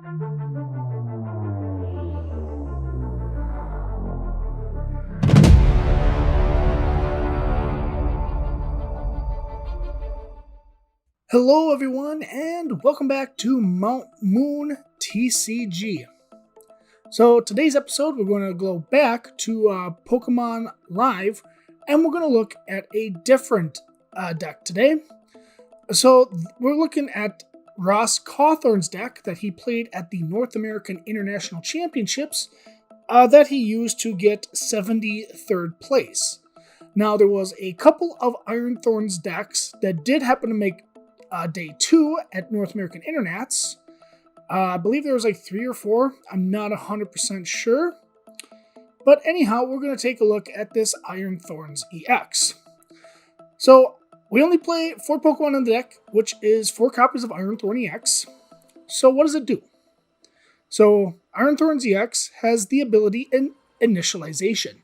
Hello everyone, and welcome back to Mount Moon TCG. So today's episode, we're going to go back to Pokemon Live, and we're going to look at a different deck today. So we're looking at Ross Cawthorn's deck that he played at the North American International Championships that he used to get 73rd place. Now, there was a couple of Iron Thorns decks that did happen to make day 2 at North American Internats. I believe there was like 3 or 4. I'm not 100% sure. But anyhow, we're going to take a look at this Iron Thorns EX. So, we only play 4 Pokemon in the deck, which is 4 copies of Iron Thorn EX. So what does it do? So, Iron Thorns EX has the ability in Initialization.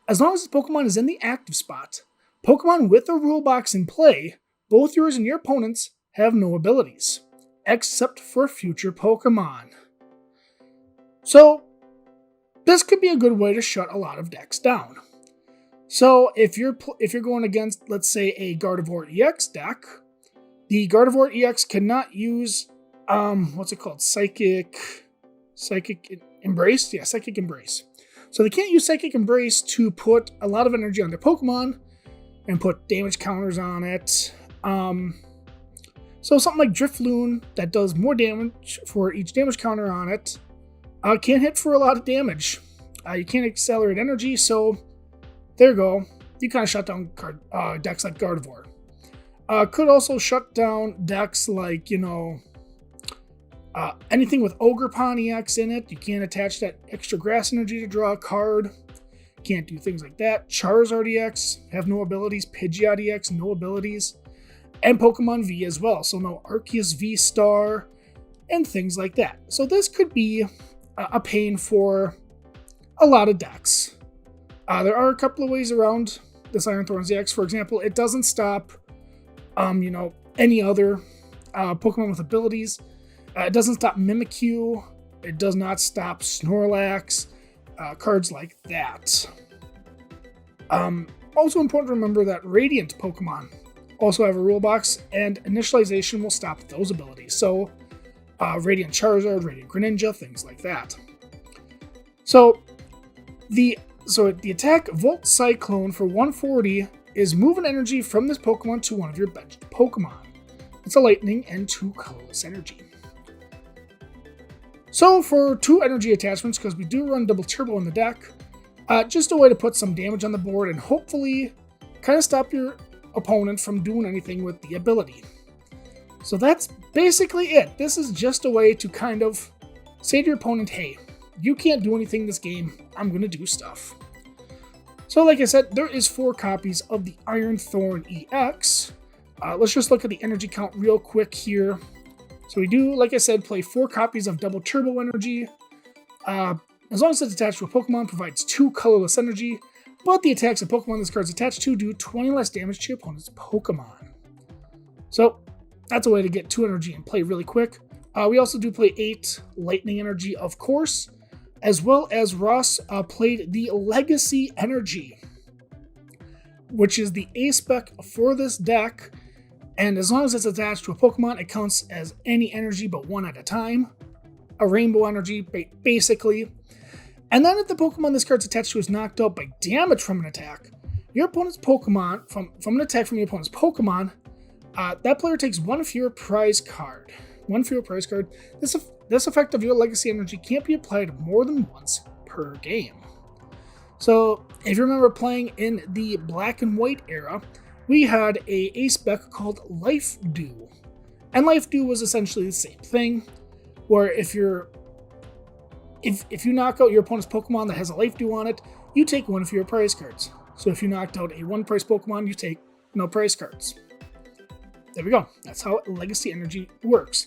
As long as the Pokemon is in the active spot, Pokemon with a rule box in play, both yours and your opponents have no abilities, except for future Pokemon. So, this could be a good way to shut a lot of decks down. So, if you're going against, let's say, a Gardevoir EX deck, the Gardevoir EX cannot use, what's it called? Psychic Embrace? Yeah, Psychic Embrace. So they can't use Psychic Embrace to put a lot of energy on their Pokemon and put damage counters on it. So something like Drifloon that does more damage for each damage counter on it can't hit for a lot of damage. You can't accelerate energy, so there you go. You kind of shut down decks like Gardevoir. Could also shut down decks like, anything with Ogerpon EX in it. You can't attach that extra grass energy to draw a card. Can't do things like that. Charizard EX have no abilities. Pidgeot EX, no abilities. And Pokemon V as well, so no Arceus V-Star, and things like that. So this could be a pain for a lot of decks. There are a couple of ways around this Iron Thorns EX. For example, it doesn't stop, any other Pokemon with abilities. It doesn't stop Mimikyu. It does not stop Snorlax. Cards like that. Also important to remember that Radiant Pokemon also have a rule box, and Initialization will stop those abilities. So, Radiant Charizard, Radiant Greninja, things like that. So the attack Volt Cyclone for 140 is moving energy from this Pokemon to one of your benched Pokemon. It's a lightning and 2 colorless energy. So for 2 energy attachments, because we do run double turbo in the deck, just a way to put some damage on the board and hopefully kind of stop your opponent from doing anything with the ability. So that's basically it. This is just a way to kind of say to your opponent, hey, you can't do anything in this game, I'm going to do stuff. So like I said, there is 4 copies of the Iron Thorn EX. Let's just look at the energy count real quick here. So we do, like I said, play 4 copies of Double Turbo Energy. As long as it's attached to a Pokemon, provides 2 colorless energy, but the attacks of Pokemon this card's attached to do 20 less damage to your opponent's Pokemon. So that's a way to get 2 energy and play really quick. We also do play 8 lightning energy, of course, as well as Ross played the Legacy Energy, which is the A-spec for this deck. And as long as it's attached to a Pokemon, it counts as any energy but 1 at a time. A rainbow energy, basically. And then if the Pokemon this card's attached to is knocked out by damage from an attack, your opponent's Pokemon, from an attack from your opponent's Pokemon, that player takes 1 fewer prize card. 1 fewer prize card. This effect of your Legacy Energy can't be applied more than once per game. So, if you remember playing in the Black and White era, we had a spec called Life Dew. And Life Dew was essentially the same thing, where if you knock out your opponent's Pokemon that has a Life Dew on it, you take 1 of your prize cards. So if you knocked out a 1-price Pokemon, you take no prize cards. There we go. That's how Legacy Energy works.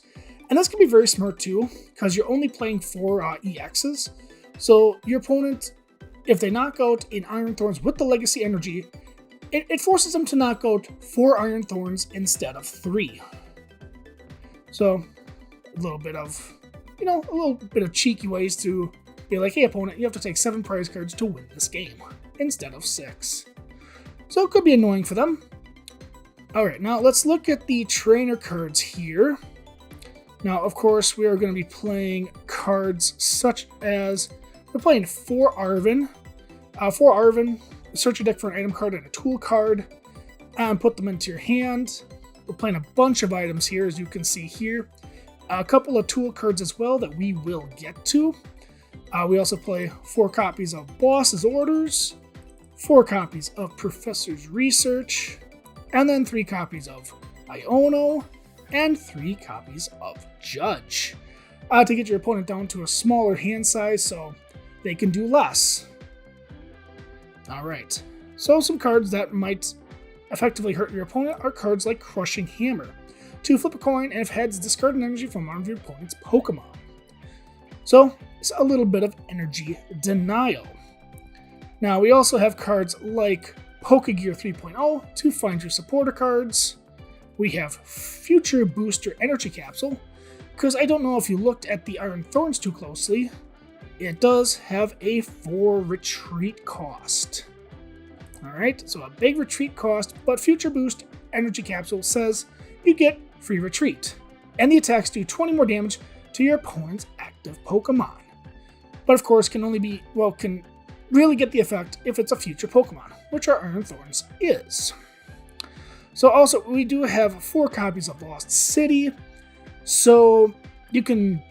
And this can be very smart too, because you're only playing 4 EXs. So your opponent, if they knock out an Iron Thorns with the Legacy Energy, it forces them to knock out 4 Iron Thorns instead of 3. So a little bit of you know, a little bit of cheeky ways to be like, hey opponent, you have to take 7 prize cards to win this game, instead of 6. So it could be annoying for them. Alright, now let's look at the trainer cards here. Now, of course, we are going to be playing cards such as, we're playing 4 Arven. 4 Arven, search your deck for an item card and a tool card, and put them into your hand. We're playing a bunch of items here, as you can see here. A couple of tool cards as well that we will get to. We also play 4 copies of Boss's Orders, 4 copies of Professor's Research, and then 3 copies of Iono, and 3 copies of Judge. To get your opponent down to a smaller hand size so they can do less. Alright, so some cards that might effectively hurt your opponent are cards like Crushing Hammer. To flip a coin, and if heads, discard an energy from one of your opponent's Pokemon. So, it's a little bit of energy denial. Now, we also have cards like Pokegear 3.0 to find your supporter cards. We have Future Booster Energy Capsule, because I don't know if you looked at the Iron Thorns too closely. It does have a 4 retreat cost. Alright, so a big retreat cost, but Future Boost Energy Capsule says you get free retreat, and the attacks do 20 more damage to your opponent's active Pokemon. But of course can really get the effect if it's a future Pokemon, which our Iron Thorns is. So also, we do have 4 copies of Lost City, so you can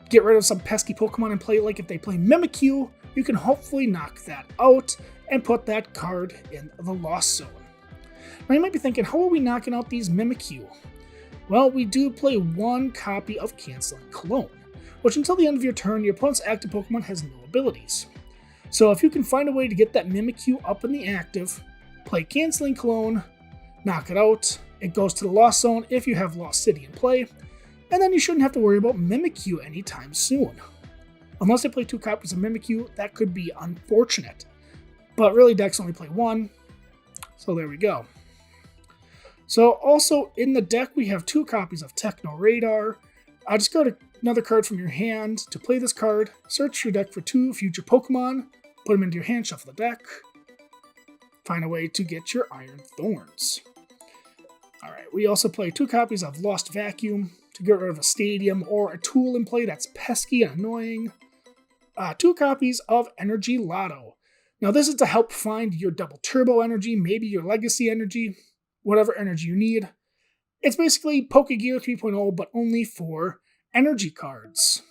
get rid of some pesky Pokemon and play, like if they play Mimikyu, you can hopefully knock that out and put that card in the Lost Zone. Now you might be thinking, how are we knocking out these Mimikyu? Well, we do play 1 copy of Canceling Clone, which until the end of your turn, your opponent's active Pokemon has no abilities. So if you can find a way to get that Mimikyu up in the active, play Canceling Clone, knock it out, it goes to the Lost Zone if you have Lost City in play, and then you shouldn't have to worry about Mimikyu anytime soon. Unless they play 2 copies of Mimikyu, that could be unfortunate. But really, decks only play 1, so there we go. So also in the deck, we have 2 copies of Techno Radar. Discard another card from your hand to play this card. Search your deck for 2 future Pokemon, put them into your hand, shuffle the deck. Find a way to get your Iron Thorns. Alright, we also play 2 copies of Lost Vacuum to get rid of a stadium or a tool in play that's pesky and annoying. 2 copies of Energy Lotto. Now this is to help find your double turbo energy, maybe your legacy energy, whatever energy you need. It's basically Pokegear 3.0, but only for energy cards.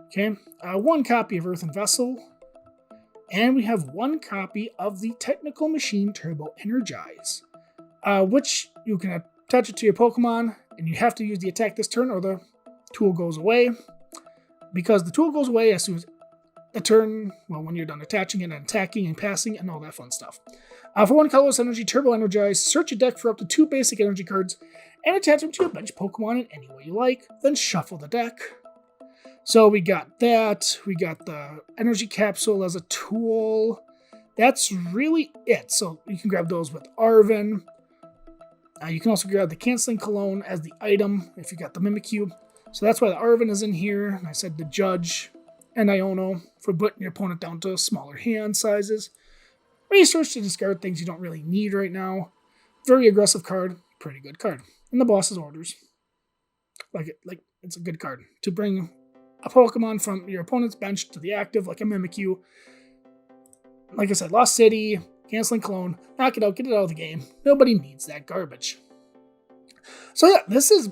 Okay, 1 copy of Earthen Vessel, and we have 1 copy of the Technical Machine Turbo Energize, which you can attach it to your Pokemon, and you have to use the attack this turn or the tool goes away. Because the tool goes away as soon as the turn, well, when you're done attaching it and attacking and passing and all that fun stuff. For 1 colorless energy, Turbo Energize, search your deck for up to 2 basic energy cards and attach them to your bench Pokemon in any way you like, then shuffle the deck. So we got that, we got the energy capsule as a tool. That's really it. So you can grab those with Arven. You can also grab the Canceling Cologne as the item if you got the Mimikyu. So that's why the Arven is in here. And I said the Judge and Iono for putting your opponent down to smaller hand sizes. Research to discard things you don't really need right now. Very aggressive card, pretty good card. And the Boss's Orders. Like it's a good card to bring a Pokemon from your opponent's bench to the active, like a Mimikyu. Like I said, Lost City, Canceling Clone, knock it out, get it out of the game. Nobody needs that garbage. So yeah, this is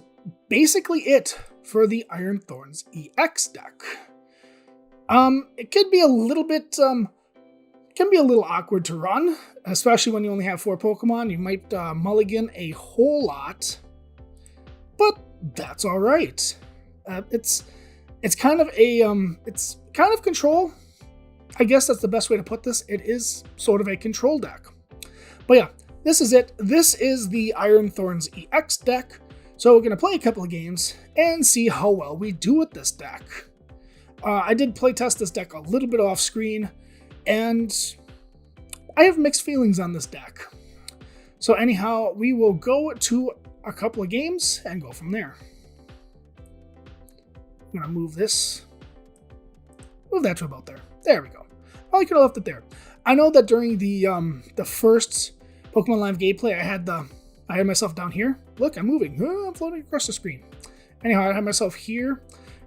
basically it for the Iron Thorns EX deck. It could be a little bit, can be a little awkward to run, especially when you only have 4 Pokemon. You might mulligan a whole lot, but that's all right. It's kind of a it's kind of control. I guess that's the best way to put this. It is sort of a control deck. But yeah, this is it. This is the Iron Thorns EX deck. So we're gonna play a couple of games and see how well we do with this deck. I did playtest this deck a little bit off screen, and I have mixed feelings on this deck. So anyhow, we will go to a couple of games and go from there. I'm going to move this. Move that to about there. There we go. Probably could have left it there. I know that during the first Pokemon Live gameplay, I had myself down here. Look, I'm moving. Oh, I'm floating across the screen. Anyhow, I had myself here,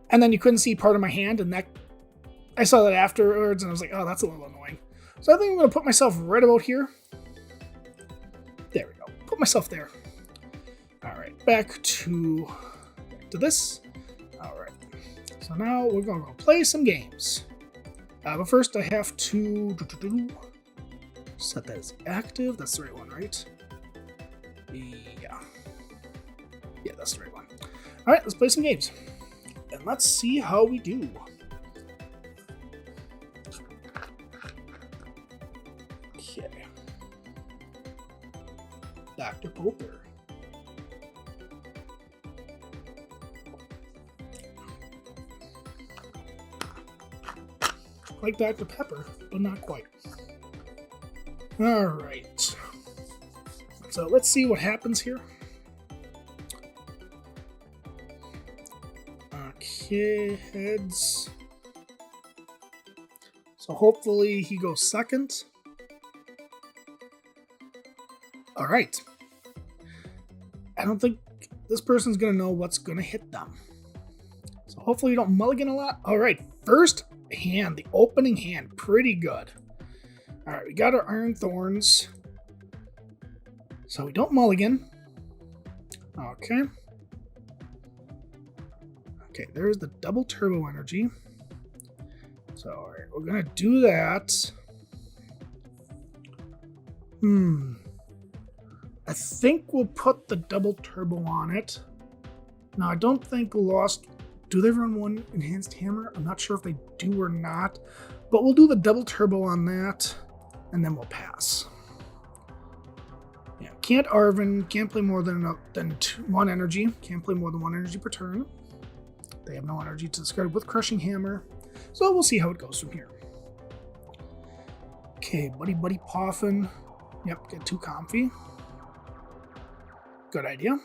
and then you couldn't see part of my hand, and that I saw that afterwards, and I was like, oh, that's a little annoying. So I think I'm going to put myself right about here. There we go. Put myself there. All right, back to this. All right. So now we're going to go play some games. But first I have to set that as active. That's the right one, right? Yeah. Yeah, that's the right one. All right, let's play some games. And let's see how we do. Okay. Dr. Poker. Like Dr. Pepper, but not quite. All right. So let's see what happens here. Okay, heads. So hopefully he goes second. All right. I don't think this person's going to know what's going to hit them. So hopefully you don't mulligan a lot. All right, first hand, the opening hand, pretty good. All right, we got our Iron Thorns. So we don't mulligan. Okay. Okay, there's the double turbo energy. So, all right, we're going to do that. I think we'll put the double turbo on it. Now, I don't think Lost... Do they run one enhanced hammer? I'm not sure if they do or not. But we'll do the double turbo on that, and then we'll pass. Yeah, can't Arven, can't play more than one energy. Can't play more than one energy per turn. They have no energy to discard with Crushing Hammer. So we'll see how it goes from here. Okay, Buddy Poffin. Yep, get 2 Comfy. Good idea.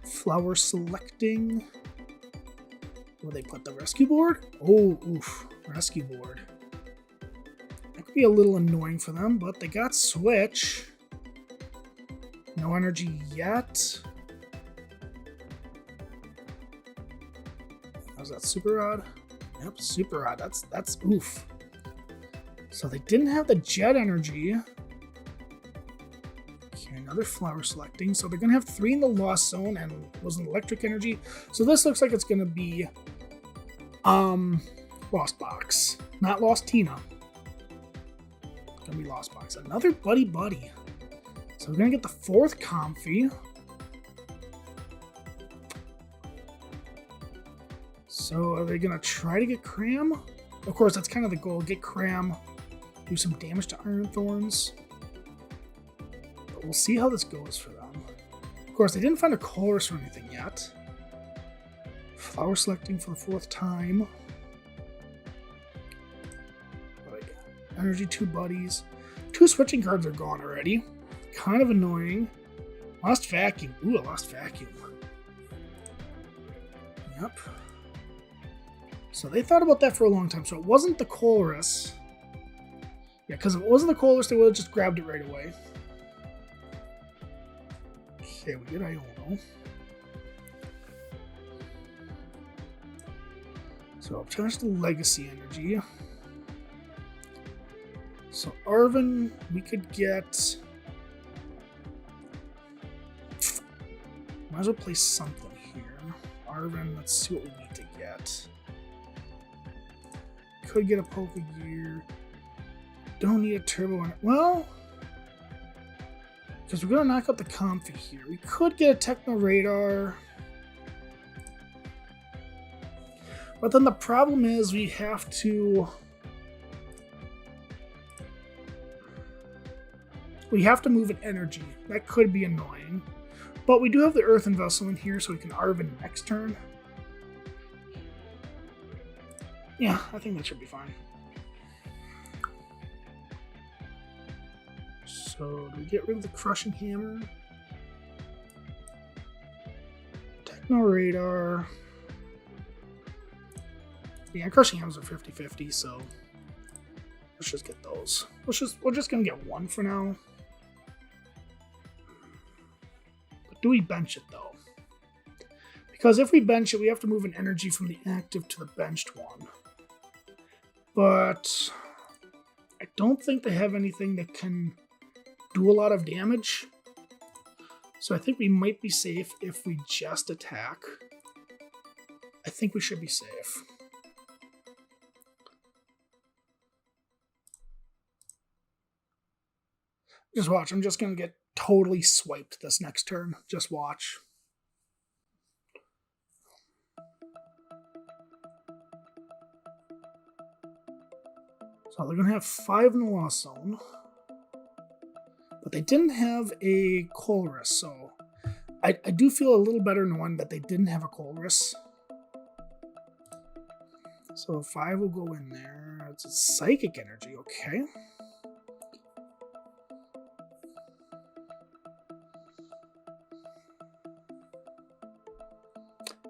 Flower Selecting. Will they put the Rescue Board? Oh, oof. Rescue Board. That could be a little annoying for them, but they got Switch. No energy yet. How's that, Super Rod? Yep, Super Rod. That's oof. So they didn't have the Jet energy. Okay, another Flower Selecting. So they're gonna have 3 in the Lost Zone and was an Electric energy. So this looks like it's gonna be Lost Box, not Lost Tina. It's gonna be Lost Box. Another Buddy. So we're gonna get the 4th Comfy. So are they going to try to get Cram? Of course, that's kind of the goal. Get Cram, do some damage to Iron Thorns. But we'll see how this goes for them. Of course, they didn't find a Colress or anything yet. Flower Selecting for the 4th time. Energy, 2 buddies. 2 switching cards are gone already. Kind of annoying. Lost Vacuum. Ooh, I lost Vacuum. Yep. So they thought about that for a long time. So it wasn't the Colress. Yeah, because if it wasn't the Colress, they would have just grabbed it right away. Okay, we get Iono. So I'll change the Legacy energy. So Arven, we could get... Might as well play something here. Arven, let's see what we need to get. Could get a Pokegear. Don't need a Turbo. Well, because we're going to knock out the Comfy here. We could get a Techno Radar. But then the problem is we have to... move an energy. That could be annoying. But we do have the Earthen Vessel in here, so we can Arven next turn. Yeah, I think that should be fine. So, do we get rid of the Crushing Hammer? No radar. Yeah, crushing hammers are 50-50, so let's just get those. We're just gonna get one for now. But do we bench it though? Because if we bench it, we have to move an energy from the active to the benched one. But I don't think they have anything that can do a lot of damage. So I think we might be safe if we just attack. I think we should be safe. Just watch. I'm just going to get totally swiped this next turn. Just watch. So they're going to have 5 in the Lost Zone. But they didn't have a Colress, so I do feel a little better knowing that they didn't have a Colress. So 5 will go in there. It's a Psychic Energy, okay.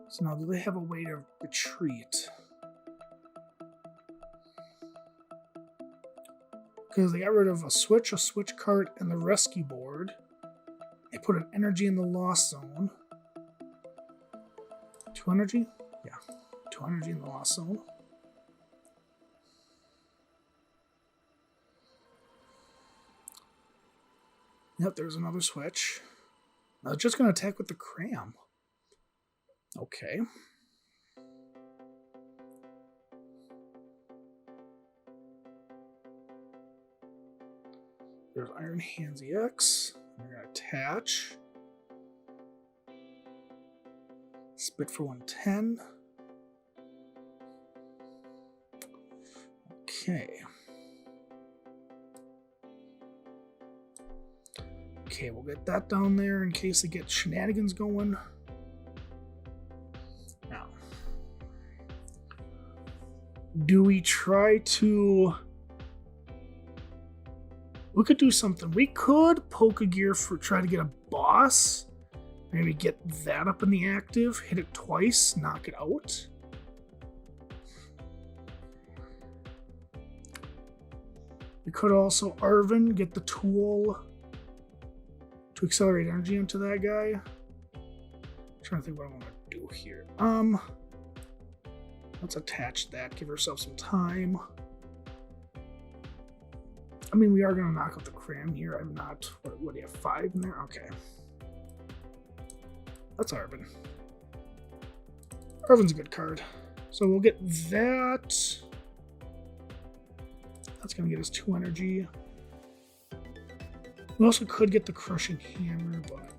So now, do they have a way to retreat? Because they got rid of a switch card, and the rescue board. They put an energy in the Lost Zone. 2 energy? Yeah, 2 energy in the Lost Zone. Yep, there's another switch. Now it's just going to attack with the cram. Okay. There's Iron Hands EX. We're going to attach. Spit for 110. Okay. Okay, we'll get that down there in case they get shenanigans going. Now, do we try to... We could do something. We could Pokegear for try to get a boss. Maybe get that up in the active, hit it twice, knock it out. We could also Arven, get the tool to accelerate energy into that guy. I'm trying to think what I want to do here. Let's attach that, give ourselves some time. I mean, we are going to knock out the cram here. I'm not... What do you have, 5 in there? Okay. That's Arven. Arven's a good card. So we'll get that. That's going to get us 2 energy. We also could get the Crushing Hammer, but...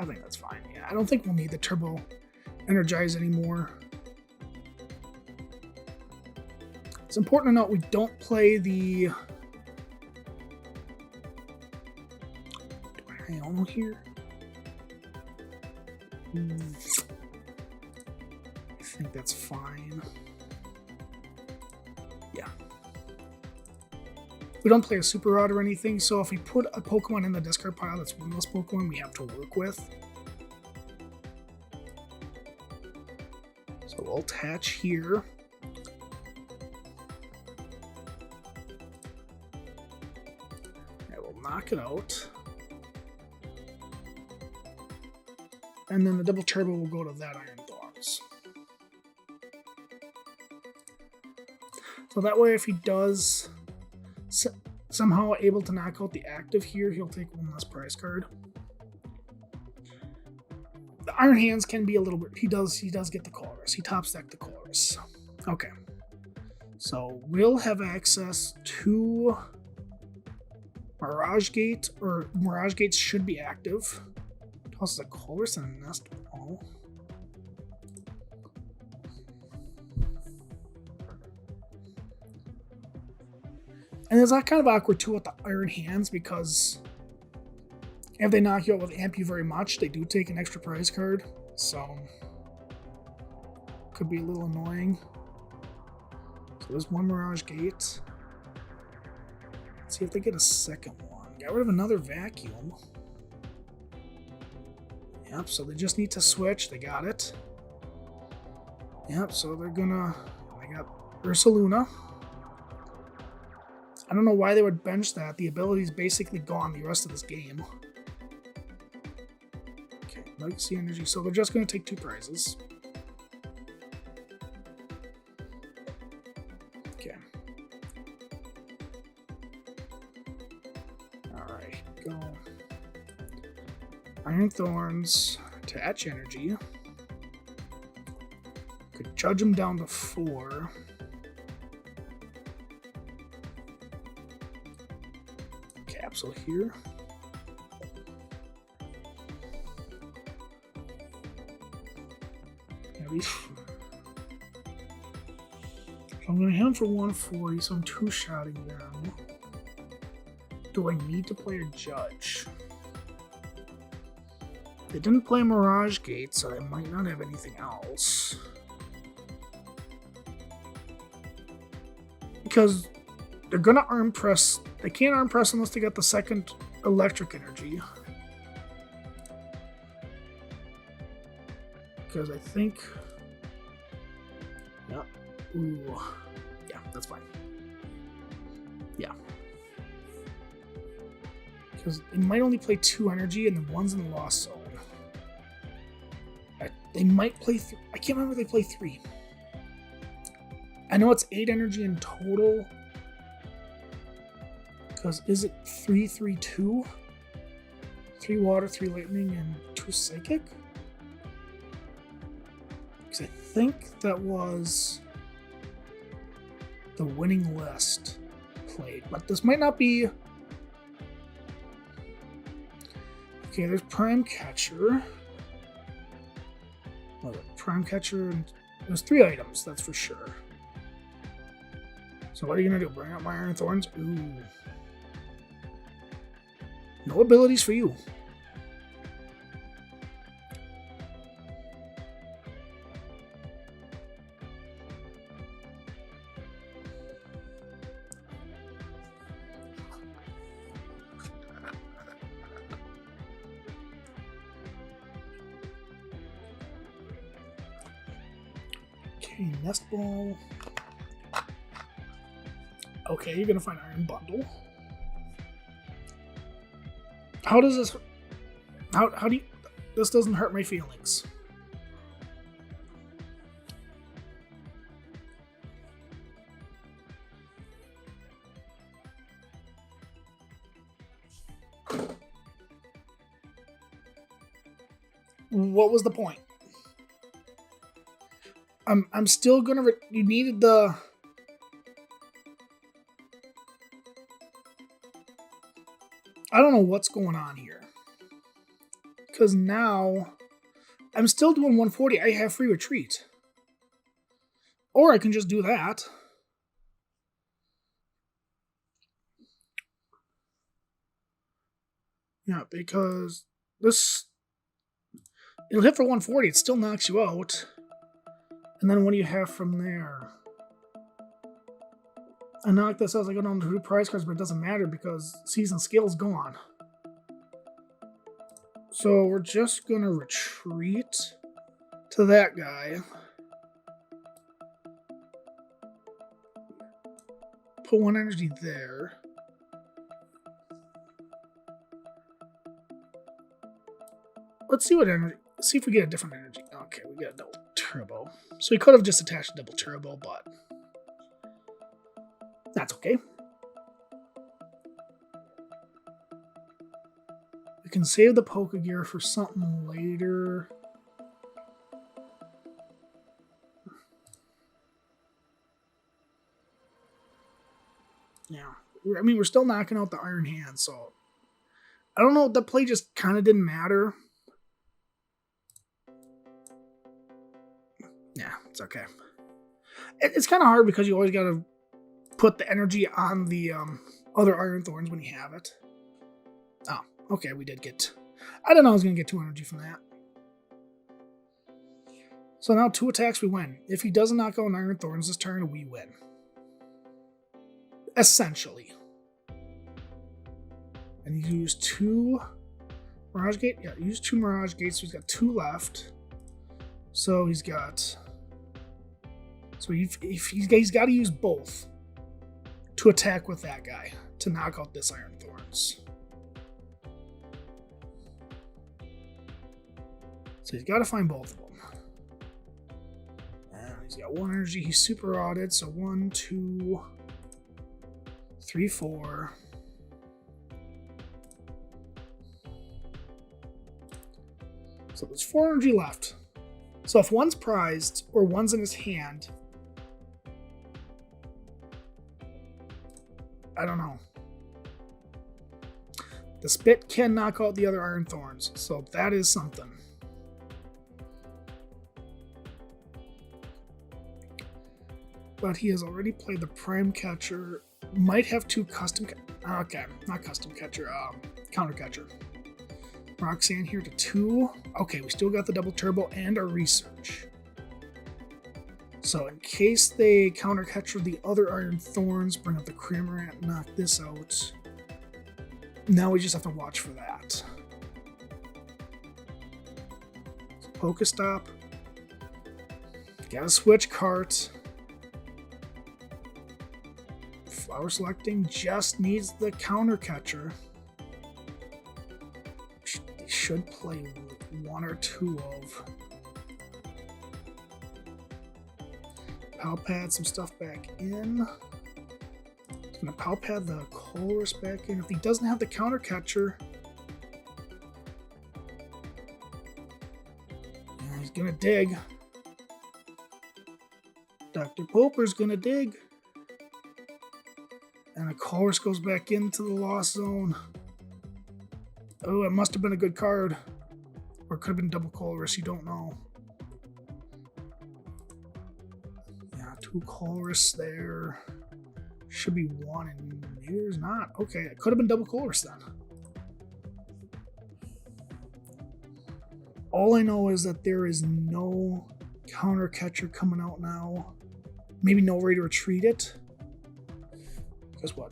I think that's fine. Yeah, I don't think we'll need the Turbo Energize anymore. It's important to note we don't play the... Do I Iono here? I think that's fine. Yeah. We don't play a Super Rod or anything, so if we put a Pokemon in the discard pile that's one of those Pokemon we have to work with. So we'll attach here. Knock it out. And then the double turbo will go to that Iron Thorns. So that way, if he does somehow able to knock out the active here, he'll take 1 less prize card. The Iron Hands can be a little bit... He does get the Colress. He top deck the Colress. Okay. So we'll have access to... Mirage Gate, or Mirage Gates should be active. Tosses a Colress and a Nest Ball. And it's kind of awkward too with the Iron Hands because if they knock you out with Amp You very much, they do take an extra prize card. So, could be a little annoying. So there's 1 Mirage Gate. Let's see if they get a second one. Got rid of another vacuum. Yep, so they just need to switch. They got it. Yep, so they're gonna... I got Ursaluna. I don't know why they would bench that. The ability's basically gone the rest of this game. Okay, Legacy Energy. So they're just gonna take 2 prizes. Okay. Alright, go. Iron Thorns to etch energy. Could judge him down to 4. Capsule here. I'm going to hit him for 140, so I'm 2-shotting them. Do I need to play a judge? They didn't play Mirage Gate, so they might not have anything else. Because they're going to arm press. They can't arm press unless they got the second electric energy. Because I think... Yeah. Ooh. Yeah, that's fine. Yeah. Because they might only play 2 energy and then one's in the Lost Zone. They might play... I can't remember if they play 3. I know it's 8 energy in total. Because is it 3-3-2? 3 water, 3 lightning, and 2 psychic? Because I think that was the winning list played. But this might not be... Okay, there's Prime Catcher. Well, Prime Catcher, and there's 3 items, that's for sure. So what are you going to do? Bring out my Iron Thorns? Ooh. No abilities for you. Okay, Nest Ball. Okay, you're gonna find Iron Bundle. How does this... How do you... This doesn't hurt my feelings. What was the point? I'm still gonna... You needed the... I don't know what's going on here. Because now, I'm still doing 140. I have free retreat. Or I can just do that. Yeah, because this... It'll hit for 140. It still knocks you out. And then what do you have from there? I knock this as I go down to 2 prize cards, but it doesn't matter because Season Skill is gone. So we're just going to retreat to that guy. Put 1 energy there. Let's see what energy... See if we get a different energy. Okay, we got a double turbo. So we could have just attached a double turbo, but... That's okay. We can save the Pokegear for something later. Yeah. I mean, we're still knocking out the Iron Hand, so... I don't know, the play just kind of didn't matter. Yeah, it's okay. It's kind of hard because you always got to put the energy on the other Iron Thorns when you have it. Oh, okay, we did get... I didn't know I was going to get 2 energy from that. So now 2 attacks, we win. If he doesn't knock out an Iron Thorns this turn, we win. Essentially. And he used 2 Mirage Gate. Yeah, he used 2 Mirage Gates, so he's got 2 left. So he's got. So he's got to use both to attack with that guy to knock out this Iron Thorns. So he's got to find both of them. And he's got 1 energy. He's super rotted. So 1, 2, 3, 4. So there's 4 energy left. So if one's prized or one's in his hand, I don't know. The Spit can knock out the other Iron Thorns, so that is something. But he has already played the Prime Catcher. Might have 2 custom. Okay, not custom catcher. Counter catcher. Roxanne here to 2. Okay, we still got the double turbo and our research. So in case they counter catcher the other Iron Thorns, bring up the Cramorant, knock this out. Now we just have to watch for that. So Pokestop. Gotta switch cart. Flower selecting just needs the counter catcher. They should play 1 or 2 of. Palpad some stuff back in. He's gonna Palpad the Colress back in. If he doesn't have the counter catcher, he's gonna dig. Dr. Poper's gonna dig. And the Colress goes back into the Lost Zone. Oh, it must have been a good card. Or it could have been double Colress, you don't know. Yeah, 2 Colress there. Should be 1 and here's not. Okay, it could have been double Colress then. All I know is that there is no counter catcher coming out now. Maybe no way to retreat it. Because what?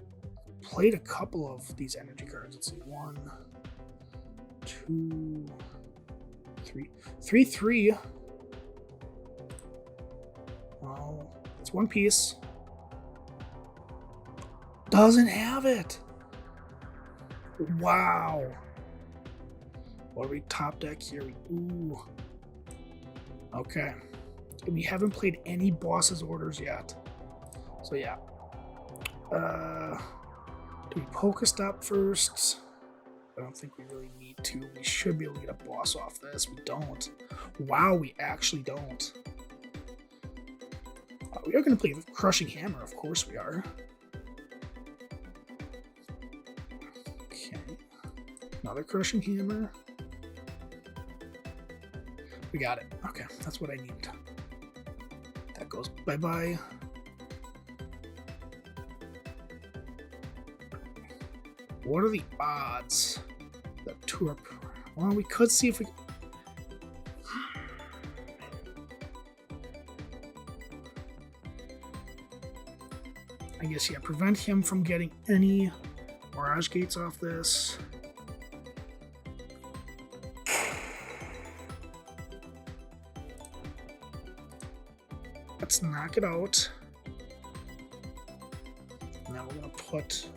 Played a couple of these energy cards. Let's see. 1, 2, 3. 3, 3. Oh, it's 1 piece. Doesn't have it. Wow. What do we top deck here? Ooh. Okay. We haven't played any bosses orders yet. So yeah. Do we Pokestop first? I don't think we really need to. We should be able to get a boss off this. We don't. Wow, we actually don't. We are going to play the Crushing Hammer, of course we are. Okay. Another Crushing Hammer. We got it. Okay, that's what I need. That goes bye-bye. What are the odds that 2 are... Well, we could see if we... I guess, yeah, prevent him from getting any Mirage Gates off this. Let's knock it out. Now we're going to put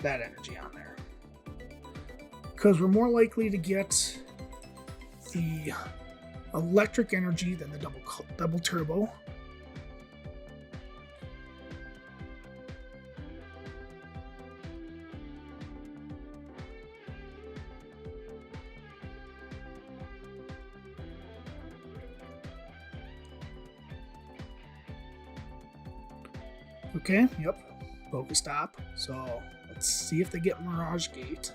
that energy on there. Because we're more likely to get the electric energy than the double turbo. Okay, yep. Pokestop. So let's see if they get Mirage Gate.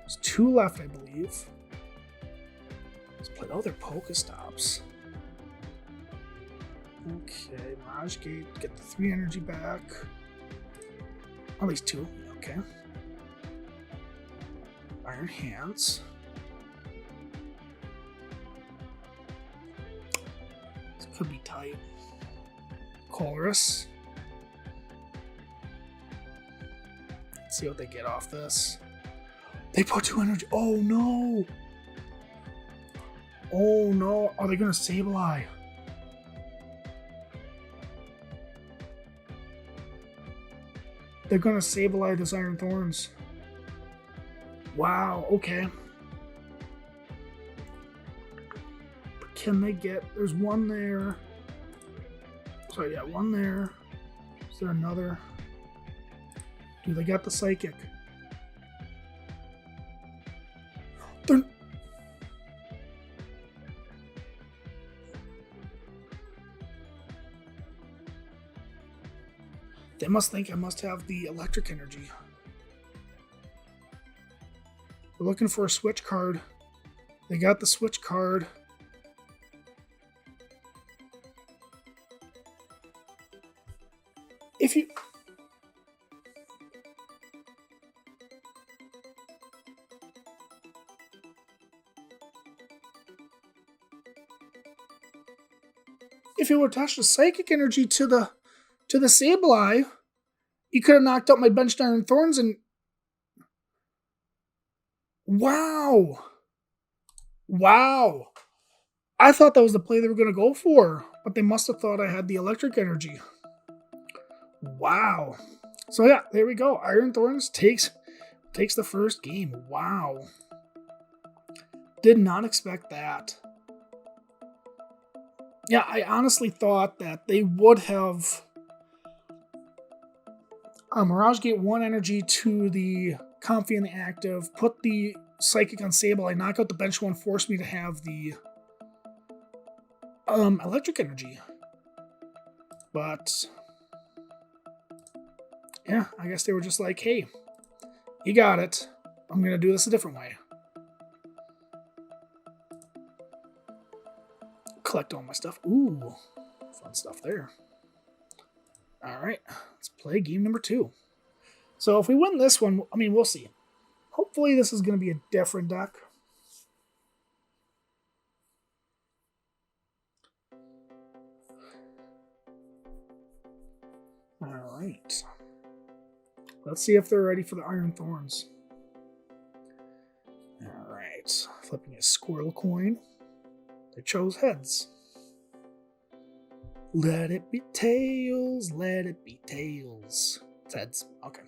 There's 2 left, I believe. Let's play all their Pokestops. Okay, Mirage Gate, get the 3 energy back. At least 2, okay. Iron Hands. This could be tight. Colress. Let's see what they get off this. They put 2 energy. Oh no! Oh no! Are they gonna Sableye? They're gonna Sableye this Iron Thorns. Wow, okay. But can they get... There's one there. Sorry, yeah, one there. Is there another? Do they got the Psychic? They're... They must think I must have the electric energy. We're looking for a switch card. They got the switch card. If you... If you were attached the Psychic energy to the Sableye, you could have knocked out my benched Iron Thorns and... Wow! Wow! I thought that was the play they were going to go for, but they must have thought I had the electric energy. Wow. So yeah, there we go. Iron Thorns takes the first game. Wow. Did not expect that. Yeah, I honestly thought that they would have Mirage Gate 1 energy to the Comfy and the Active, put the Psychic on Sableye, knock out the bench one, force me to have the electric energy. But yeah, I guess they were just like, hey, you got it. I'm going to do this a different way. Collect all my stuff. Ooh, fun stuff there. All right, let's play game number 2. So if we win this one, I mean, we'll see. Hopefully this is going to be a different deck. All right. Let's see if they're ready for the Iron Thorns. All right. Flipping a Squirrel coin. They chose heads. Let it be tails, let it be tails. It's heads. Okay.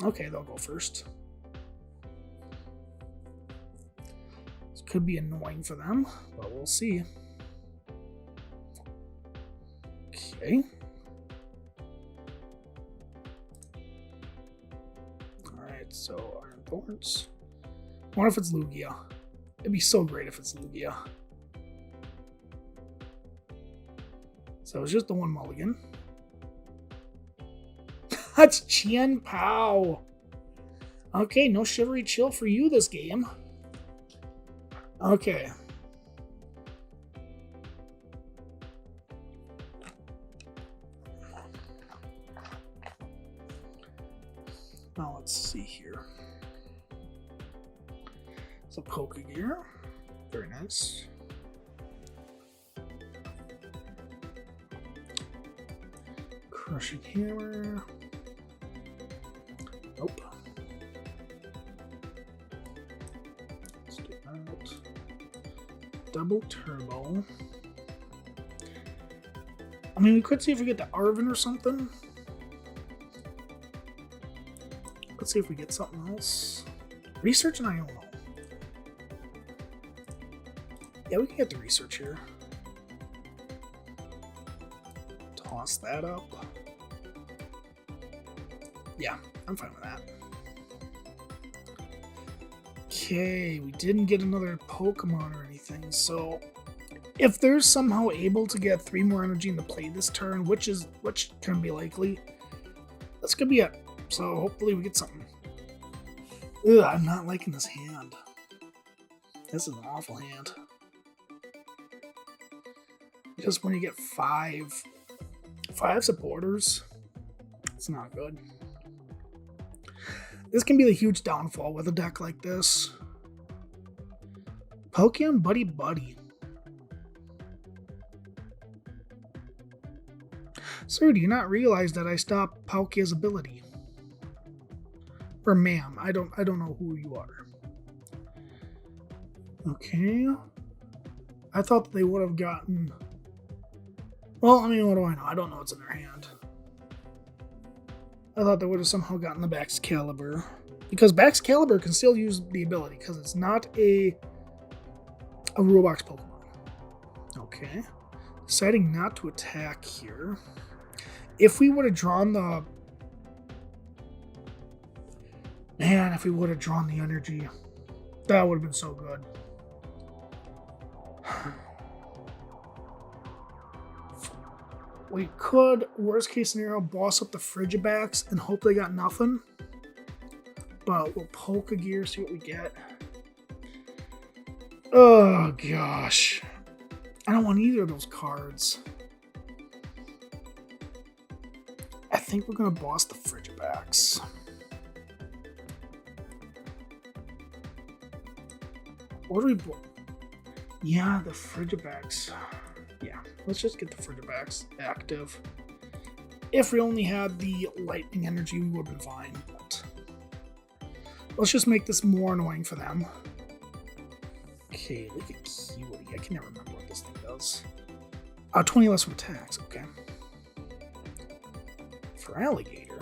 Okay, they'll go first. This could be annoying for them, but we'll see. Okay. Alright, so Iron Thorns. I wonder if it's Lugia. It'd be so great if it's Lugia. So it's just the one mulligan. That's Chien Pao. Okay, no Shivery Chill for you this game. Okay. Now let's see here. It's a Pokegear. Very nice. Crushing Hammer. Nope. Let's do that. Double Turbo. I mean, we could see if we get the Arven or something. Let's see if we get something else. Research and I don't know. Yeah, we can get the research here. Toss that up. Yeah, I'm fine with that. Okay, we didn't get another Pokemon or anything, so if they're somehow able to get 3 more energy into play this turn, which can be likely, that's gonna be it. So hopefully we get something. Ugh, I'm not liking this hand. This is an awful hand. Just when you get 5 supporters, it's not good. This can be the huge downfall with a deck like this. Pokemon Buddy Buddy. Sir, do you not realize that I stopped Palkia's ability? Or ma'am, I don't know who you are. Okay. I thought that they would have gotten... Well, I mean, what do I know? I don't know what's in their hand. I thought they would have somehow gotten the Baxcalibur. Because Baxcalibur can still use the ability, because it's not a rule box Pokemon. Okay. Deciding not to attack here. If we would have drawn the... Man, if we would have drawn the energy, that would have been so good. We could, worst case scenario, boss up the Frigibax and hope they got nothing. But we'll poke a gear, see what we get. Oh, gosh. I don't want either of those cards. I think we're going to boss the Frigibax. What do we... Yeah, the Frigibax. Yeah, let's just get the Frigibax active. If we only had the lightning energy, we would have been fine. But let's just make this more annoying for them. Okay, look at Cutie. I can never remember what this thing does. 20 less from attacks, okay. For Alligator.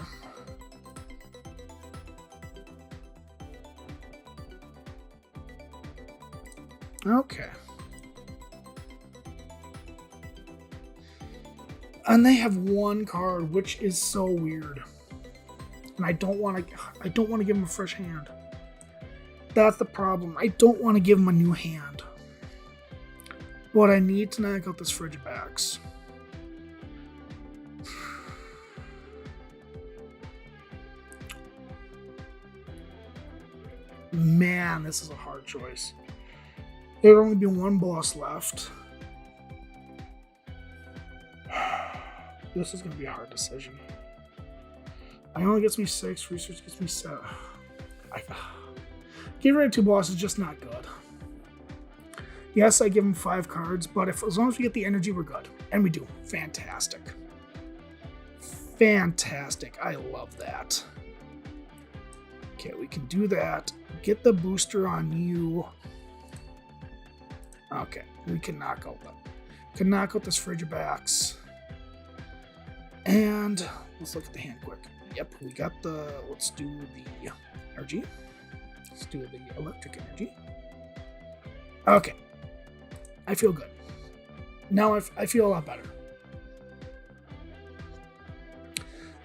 Okay. And they have one card, which is so weird. And I don't want to give them a fresh hand. That's the problem. I don't want to give them a new hand. But I need to knock out this Frigibax. Man, this is a hard choice. There'd only be one boss left. This is going to be a hard decision. I only gets me 6, research gets me 7. Getting rid of 2 bosses is just not good. Yes, I give him 5 cards, but as long as we get the energy, we're good. And we do. Fantastic. Fantastic. I love that. Okay, we can do that. Get the booster on you. Okay, we can knock out them. Can knock out this Frigibax. And let's look at the hand quick. Yep, we got the... Let's do the energy. Let's do the electric energy. Okay. I feel good. Now I feel a lot better.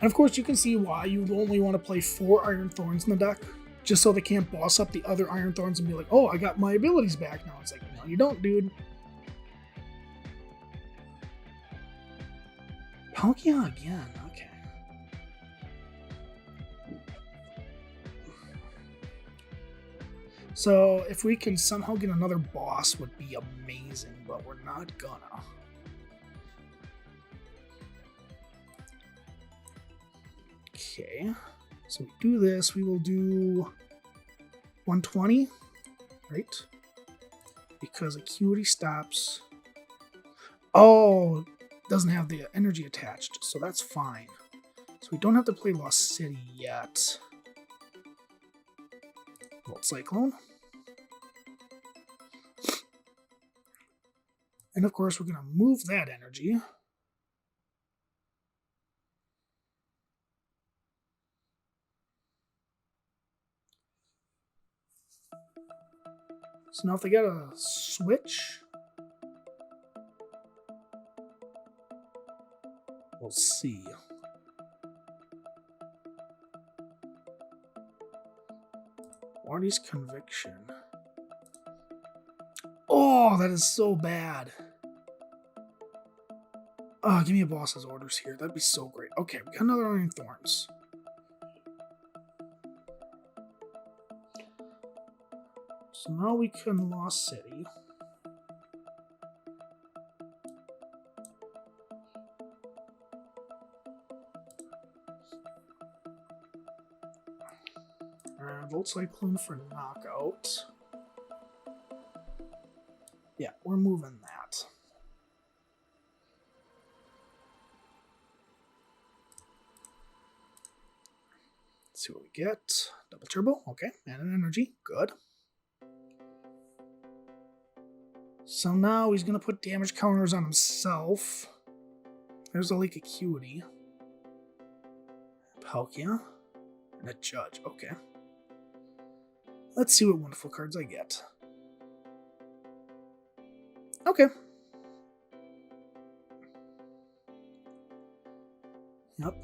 And of course, you can see why you only want to play 4 Iron Thorns in the deck. Just so they can't boss up the other Iron Thorns and be like, oh, I got my abilities back now. It's like, no, you don't, dude. Palkia again. Okay. So if we can somehow get another boss would be amazing, but we're not gonna. Okay. So we do this, we will do 120, right? Because Acuity stops. Oh, doesn't have the energy attached, so that's fine. So we don't have to play Lost City yet. Volt Cyclone. And of course, we're going to move that energy. So now if they got a switch, we'll see. Wardy's Conviction. Oh, that is so bad. Oh, give me a boss's orders here. That'd be so great. Okay, we got another Iron Thorns. So now we can Lost City. Volt Cyclone for knockout. Yeah, we're moving that. Let's see what we get. Double turbo, okay, and an energy, good. So now he's gonna put damage counters on himself. There's a Lake Acuity. Palkia. And a Judge, okay. Let's see what wonderful cards I get. Okay. Yep.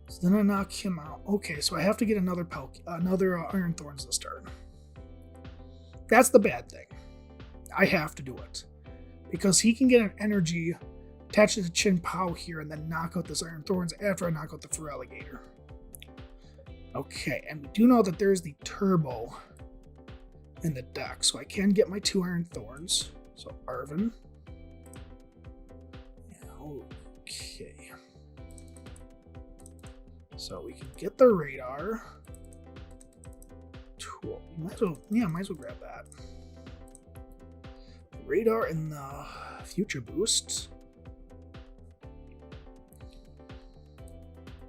So then I knock him out. Okay, so I have to get another Iron Thorns this turn. That's the bad thing. I have to do it. Because he can get an energy attached to the Chin Pow here and then knock out this Iron Thorns after I knock out the Feraligatr. Okay, and we do know that there's the Turbo in the deck, so I can get my 2 Iron Thorns. So Arven. Okay. So we can get the Radar. Tool. Might as well grab that. Radar and the Future Boost.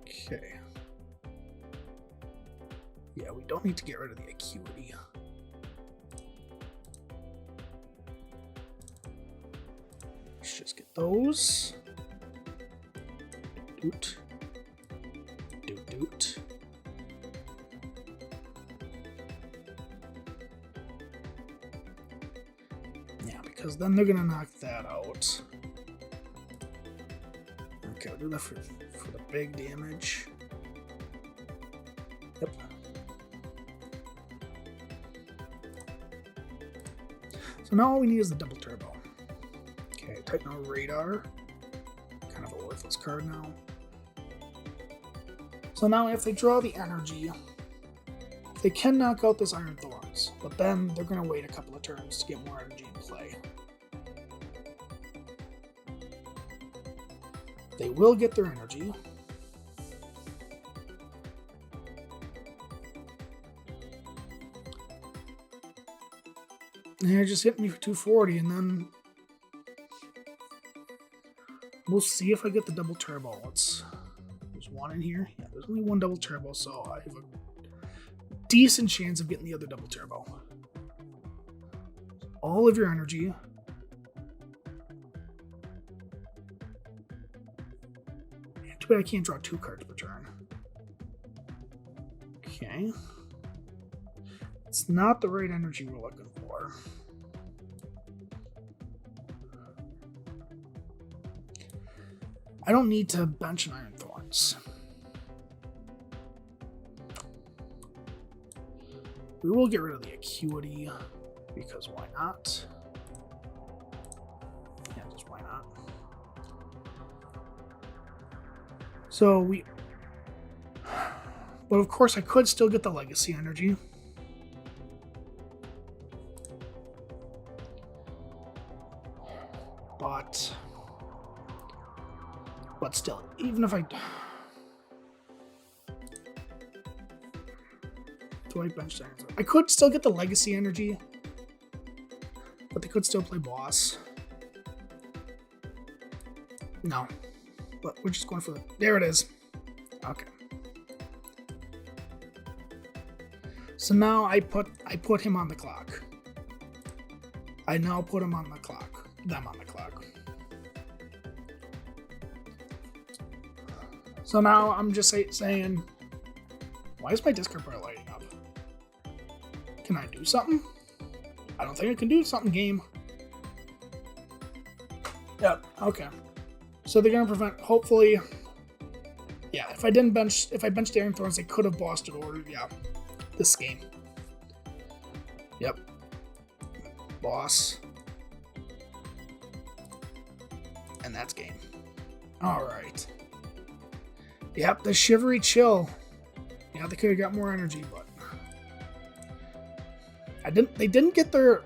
Okay. Yeah, we don't need to get rid of the Acuity. Let's just get those. Doot. Doot doot. Yeah, because then they're gonna knock that out. Okay, we'll do that for the big damage. Yep. So now all we need is the double turbo. Okay, Titan Radar. Kind of a worthless card now. So now if they draw the energy, they can knock out this Iron Thorns, but then they're going to wait a couple of turns to get more energy in play. They will get their energy. And it just hit me for 240, and then we'll see if I get the double turbo. There's one in here. Yeah, there's only one double turbo, so I have a decent chance of getting the other double turbo. All of your energy. Too bad I can't draw 2 cards per turn. Okay. It's not the right energy we're looking for. I don't need to bench an Iron Thorns. We will get rid of the Acuity, because why not? Yeah, just why not? So we... But of course I could still get the Legacy energy. But still, even if I... Do I bench that? I could still get the Legacy energy, but they could still play boss. No. But we're just going for the... There it is. Okay. So now I put him on the clock. I now put him on the clock. Them on the clock. So now I'm just saying, why is my discard pile lighting up? Can I do something? I don't think I can do something, game. Yep, okay. So they're gonna prevent, hopefully, yeah, if I benched Iron Thorns, they could have bossed it, or, yeah, this game. Yep. Boss. And that's game. Alright. Yep, the Shivery Chill. Yeah, they could have got more energy, but they didn't get their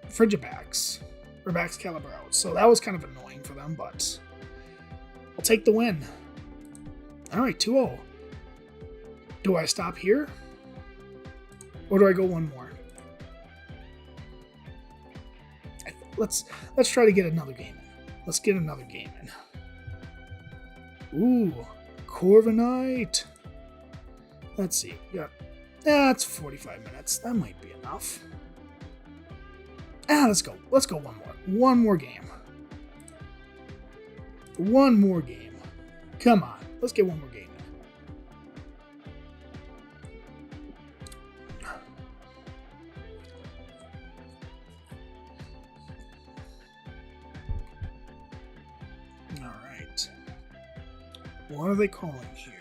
Frigibax or Baxcalibur out, so that was kind of annoying for them, but I'll take the win. Alright, 2-0. Do I stop here? Or do I go one more? Let's try to get another game in. Let's get another game in. Ooh, Corviknight. Let's see. Yeah, that's 45 minutes. That might be enough. Let's go. Let's go one more. One more game. One more game. Come on. Let's get one more game. All right. What are they calling here?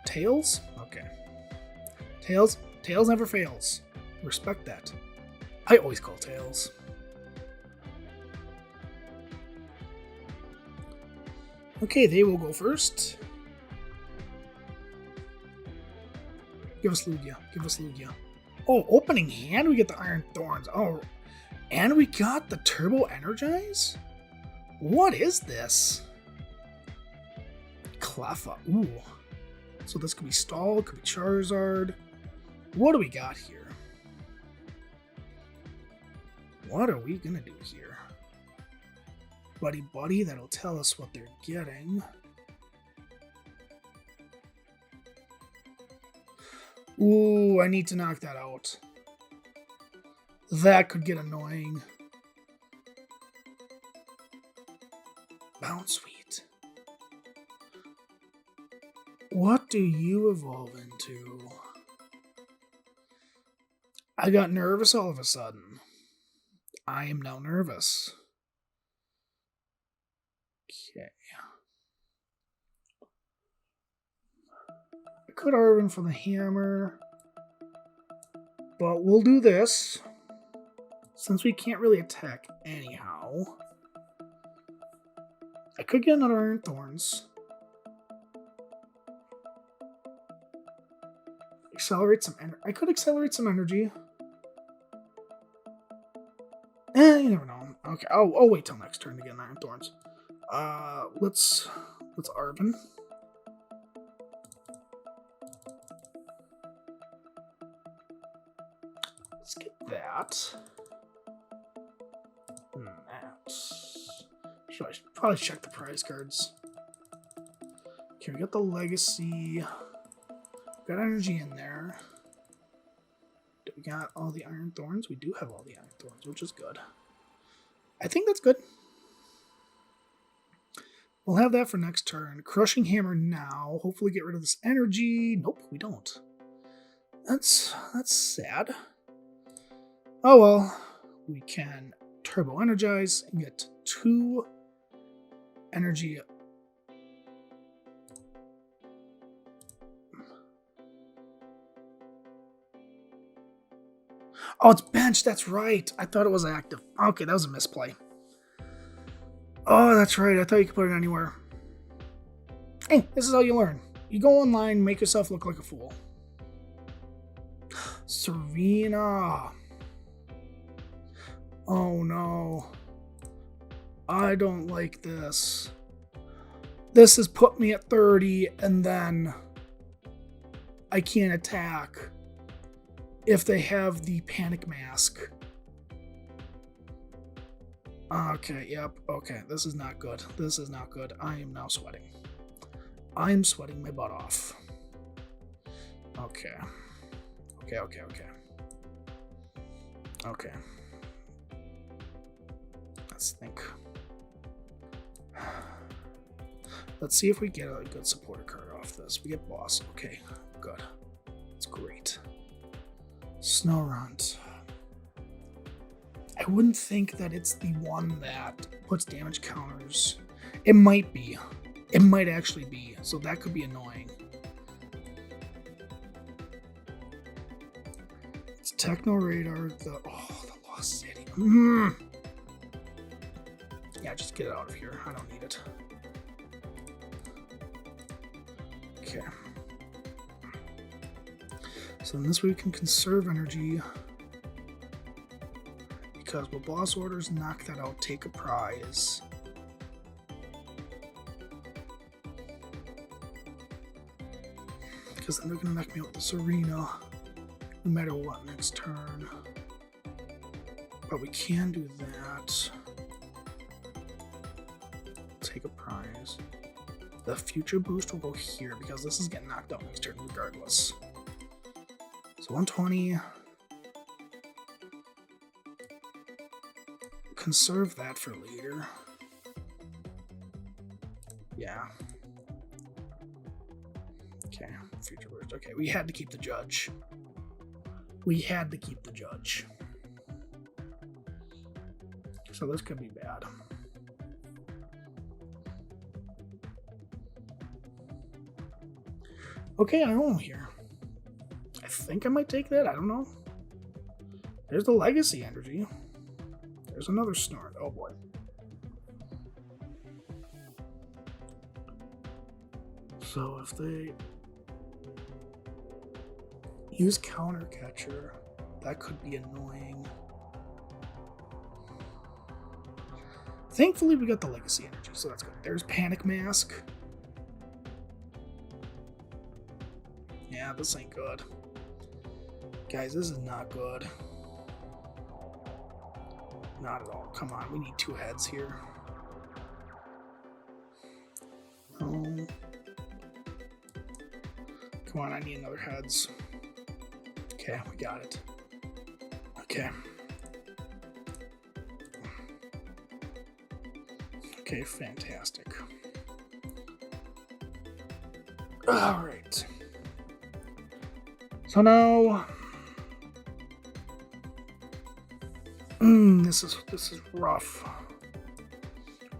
Tails? Okay. Tails never fails. Respect that. I always call Tails. Okay, they will go first. Give us Lugia. Give us Lugia. Oh, opening hand, we get the Iron Thorns. Oh, and we got the Turbo Energize? What is this? Cleffa. Ooh. So this could be Stall, could be Charizard. What do we got here? What are we gonna do here? Buddy, that'll tell us what they're getting. Ooh, I need to knock that out. That could get annoying. Bounce Sweet. What do you evolve into? I got nervous all of a sudden. I am now nervous. Okay. I could Arven for the hammer, but we'll do this since we can't really attack anyhow. I could get another Iron Thorns. Accelerate some energy. I could accelerate some energy. You never know. Okay. I'll wait till next turn to get an Iron Thorns. Let's Arven. Let's get that. I should probably check the prize cards. Okay, we got the Legacy. Got energy in there. Do we got all the Iron Thorns? We do have all the Iron Thorns, which is good. I think that's good. We'll have that for next turn. Crushing Hammer now. Hopefully get rid of this energy. Nope, we don't. That's sad. Oh well. We can Turbo Energize and get 2 energy. Oh, it's benched. That's right. I thought it was active. Okay, that was a misplay. Oh, that's right. I thought you could put it anywhere. Hey, this is how you learn. You go online, make yourself look like a fool. Serena. Oh, no. I don't like this. This has put me at 30, and then I can't attack if they have the Panic Mask. Okay, yep, okay, this is not good. This is not good. I am now sweating. I am sweating my butt off. Okay. Okay. Let's think. Let's see if we get a good supporter card off this. We get Boss. Okay, good. That's great. Snorunt. I wouldn't think that it's the one that puts damage counters. It might be. It might actually be. So that could be annoying. It's Techno Radar. The Lost City. Yeah, just get it out of here. I don't need it. Okay. So in this way we can conserve energy. Because with boss orders, knock that out, take a prize. Because then they're going to knock me out with this arena, no matter what, next turn. But we can do that. take a prize. The future boost will go here because this is getting knocked out next turn regardless. So 120. Conserve that for later. Yeah. Okay, future boost. Okay, we had to keep the judge. We had to keep the judge. So this could be bad. Okay, I own here. I think I might take that. I don't know. There's the legacy energy. There's another snort. Oh boy. So if they use counter catcher, that could be annoying. Thankfully, we got the legacy energy, so that's good. There's Panic Mask. Yeah, this ain't good. Guys, this is not good. Not at all. Come on, we need 2 heads here. Oh. Come on, I need another heads. Okay, we got it. Okay. Okay, fantastic. All right. So now, this is rough.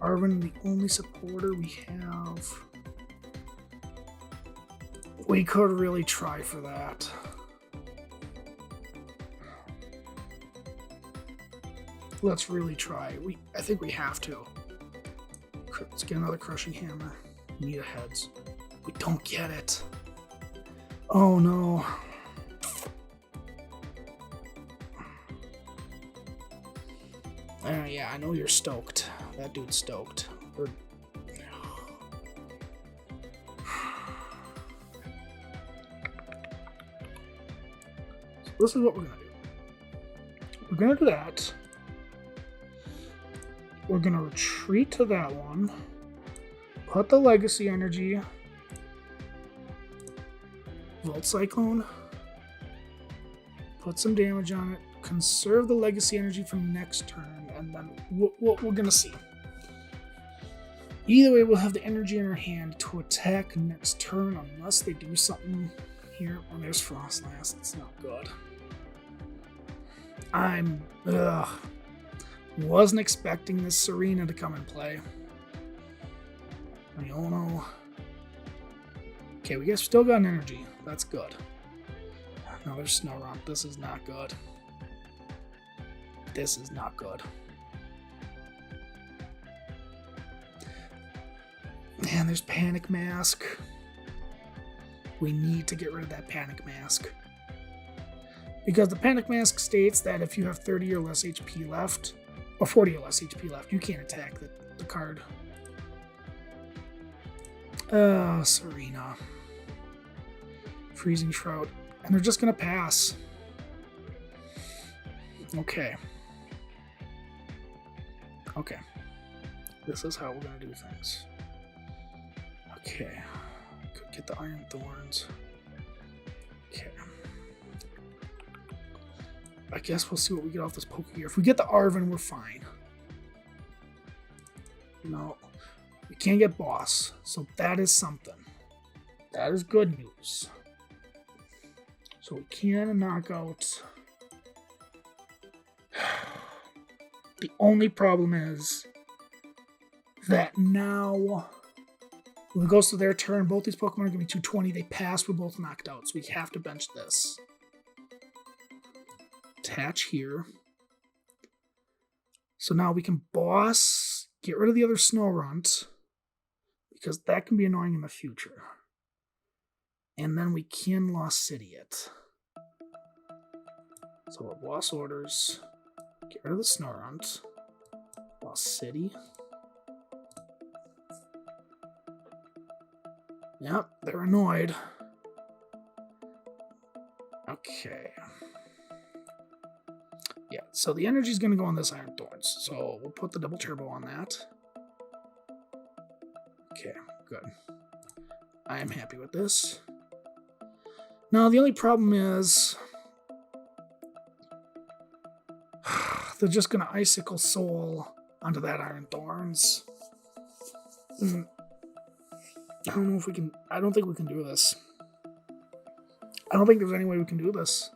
Arvin, the only supporter we have. We could really try for that. Let's really try. I think we have to. Let's get another crushing hammer. We need a heads. We don't get it. Oh no. Yeah, I know you're stoked. That dude's stoked. So this is what we're gonna do. We're gonna do that. We're gonna retreat to that one. Put the legacy energy. Volt Cyclone. Put some damage on it. Conserve the legacy energy from next turn, and then we're gonna see. Either way, we'll have the energy in our hand to attack next turn, unless they do something here. Oh, there's Frost Last. It's not good. Wasn't expecting this Serena to come and play. I don't know. Okay, we guess still got an energy. That's good. Another Snow Romp. This is not good. This is not good. Man, there's Panic Mask. We need to get rid of that Panic Mask. Because the Panic Mask states that if you have 30 or less HP left, or 40 or less HP left, you can't attack the card. Serena. Freezing Shroud. And they're just gonna pass. Okay. Okay. This is how we're gonna do things. Okay. Could get the Iron Thorns. Okay. I guess we'll see what we get off this Poke here. If we get the Arvin, we're fine. No. We can't get Boss. So that is something. That is good news. So we can knock out. The only problem is that now when it goes to their turn, both these Pokemon are going to be 220. They pass, we're both knocked out. So we have to bench this. Attach here. So now we can Boss, get rid of the other Snorunt, because that can be annoying in the future. And then we can Lost City it. So we'll Boss Orders, get rid of the Snorunt, Lost City. Yep, they're annoyed. Okay. Yeah, so the energy is going to go on this Iron Thorns. So we'll put the double turbo on that. Okay, good. I am happy with this. Now, the only problem is they're just going to Icicle Soul onto that Iron Thorns. I don't know if we can... I don't think we can do this. I don't think there's any way we can do this.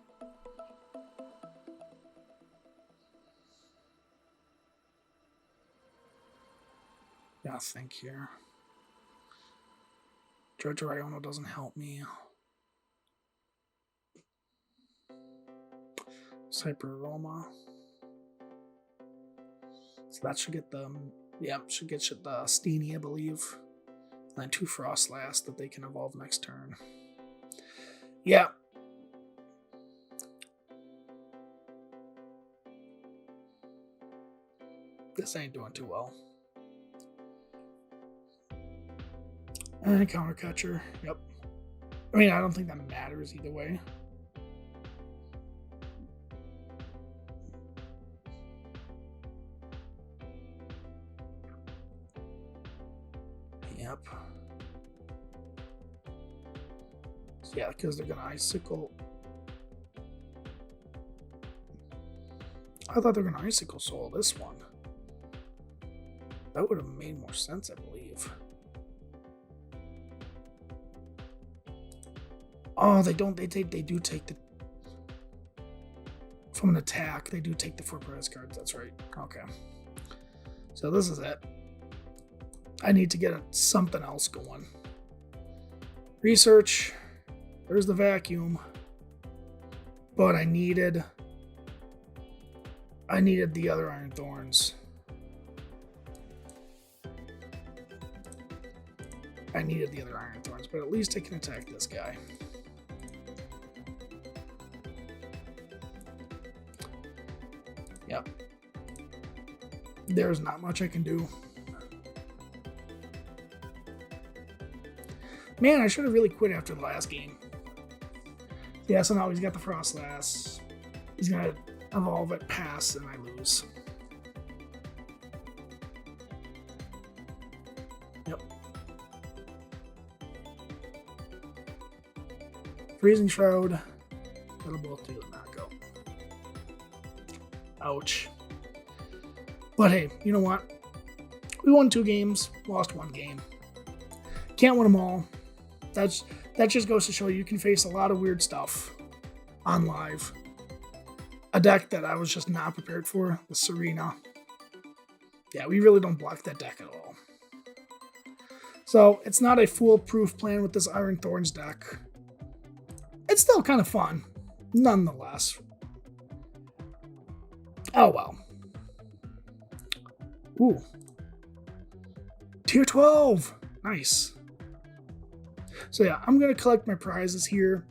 Yeah, think here. Jojo Iono doesn't help me. Hyper Aroma. So that should get the... Yeah, should get the Steenie, I believe. And then 2 Frostlast that they can evolve next turn. Yeah. This ain't doing too well. And a Counter Catcher. Yep. I mean, I don't think that matters either way. Yep. So yeah, because they're going to Icicle. I thought they were going to Icicle Soul this one. That would have made more sense, I believe. Oh, they don't. They do take the... From an attack, they do take the 4 prize cards. That's right. Okay. So this is it. I need to get something else going. Research. There's the vacuum. But I needed the other Iron Thorns. I needed the other Iron Thorns, but at least I can attack this guy. Yep. There's not much I can do. Man, I should have really quit after the last game. Yeah, so now he's got the Frostlast. He's going to evolve it, pass, and I lose. Yep. Freezing Shroud. That'll both do the knockout. Ouch. But hey, you know what? We won 2 games, lost 1 game. Can't win them all. That just goes to show you can face a lot of weird stuff on live. A deck that I was just not prepared for, the Serena. Yeah, we really don't block that deck at all. So it's not a foolproof plan with this Iron Thorns deck. It's still kind of fun, nonetheless. Oh well. Ooh. Tier 12! Nice. So yeah, I'm going to collect my prizes here.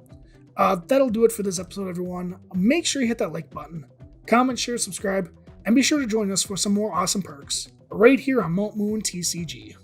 That'll do it for this episode, everyone. Make sure you hit that like button, comment, share, subscribe, and be sure to join us for some more awesome perks right here on Mount Moon TCG.